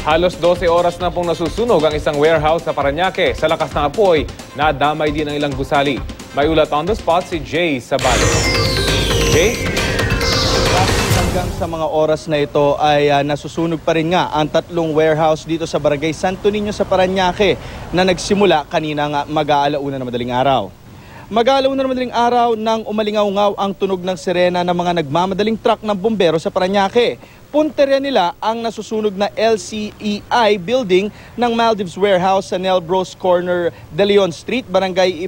Halos 12 oras na pong nasusunog ang isang warehouse sa Parañaque. Sa lakas ng apoy, nadamay din ang ilang gusali. May ulat on the spot si Jay Sabale. Jay? Hanggang sa mga oras na ito ay nasusunog pa rin nga ang tatlong warehouse dito sa Barangay Santo Niño sa Parañaque na nagsimula kanina nga mag-aalauna na madaling araw. Mag-aalauna na madaling araw nang umalingaw-ngaw ang tunog ng sirena ng mga nagmamadaling truck ng bumbero sa Parañaque. Punterya nila ang nasusunog na LCEI building ng Maldives Warehouse sa Nelbros Corner de Leon Street, Barangay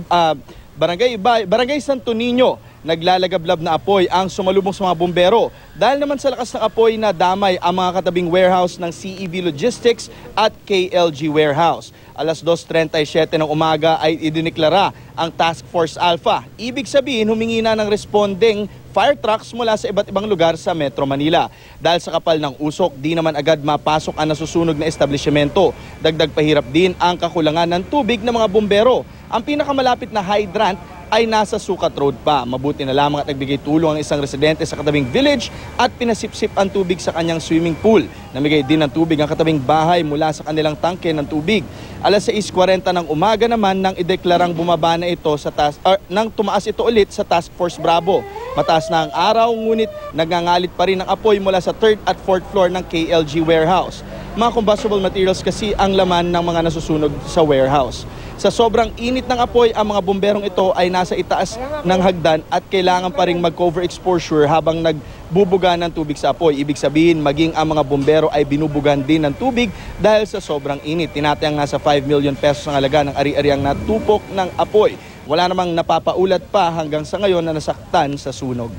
Santo Niño. Naglalagablab na apoy ang sumalubong sa mga bumbero. Dahil naman sa lakas ng apoy na damay ang mga katabing warehouse ng CEV Logistics at KLG Warehouse. Alas 2:37 ng umaga ay idineklara ang Task Force Alpha. Ibig sabihin, humingi na ng responding fire trucks mula sa iba't ibang lugar sa Metro Manila. Dahil sa kapal ng usok, di naman agad mapasok ang nasusunog na establishmento. Dagdag pahirap din ang kakulangan ng tubig ng mga bumbero. Ang pinakamalapit na hydrant ay nasa Sukat Road pa. Mabuti na lamang at nagbigay tulong ang isang residente sa katabing village at pinasipsip ang tubig sa kanyang swimming pool. Namigay din ng tubig ang katabing bahay mula sa kanilang tangke ng tubig. Alas 6:40 ng umaga naman nang ideklarang bumaba na ito sa nang tumaas ito ulit sa Task Force Bravo. Mataas na ang araw ngunit nagngangalit pa rin ang apoy mula sa 3rd at 4th floor ng KLG Warehouse. Mga combustible materials kasi ang laman ng mga nasusunog sa warehouse. Sa sobrang init ng apoy, ang mga bomberong ito ay nasa itaas ng hagdan at kailangan pa rin mag-cover exposure habang nagbubuga ng tubig sa apoy. Ibig sabihin, maging ang mga bombero ay binubugan din ng tubig dahil sa sobrang init. Tinatayang nasa 5 million pesos ang halaga ng ari-ariang natupok ng apoy. Wala namang napapaulat pa hanggang sa ngayon na nasaktan sa sunog.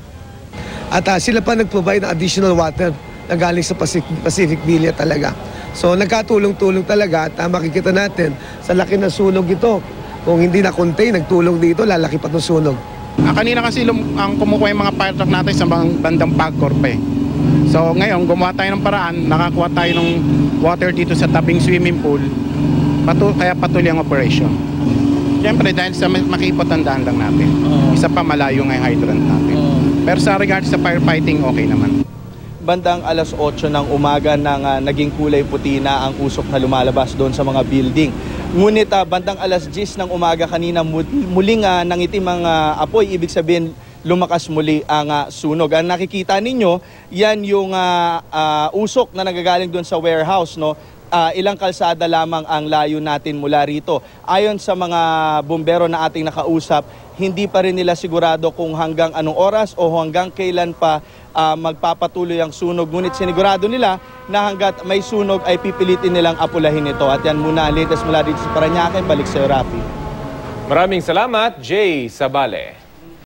At sila pa nag-provide ng additional water na galing sa Pacific Villa talaga. So nagkatulong-tulong talaga at makikita natin sa laki ng sunog ito. Kung hindi na-contain, nagtulong dito, lalaki pa itong sunog. Kanina kasi ang kumukuha yung mga fire truck natin sa bandang Pagcor pa eh. So ngayon, gumawa tayo ng paraan, nakakuha tayo ng water dito sa tabing swimming pool, kaya patuloy ang operation. Siyempre dahil sa makipot ang daan lang natin. Isa pa malayo nga yung hydrant natin. Pero sa regards sa firefighting, okay naman. Bandang alas 8 ng umaga nang naging kulay puti na ang usok na lumalabas doon sa mga building. Ngunit bandang alas 10 ng umaga kanina muling nangitim ang apoy, ibig sabihin lumakas muli ang sunog. Ang nakikita ninyo, yan yung usok na nagagaling doon sa warehouse, no? Ilang kalsada lamang ang layo natin mula rito. Ayon sa mga bumbero na ating nakausap, hindi pa rin nila sigurado kung hanggang anong oras o hanggang kailan pa magpapatuloy ang sunog. Ngunit sinigurado nila na hanggat may sunog ay pipilitin nilang apulahin ito. At yan muna ang latest mula dito sa Parañaque. Balik sa Rafi. Maraming salamat, Jay Sabale.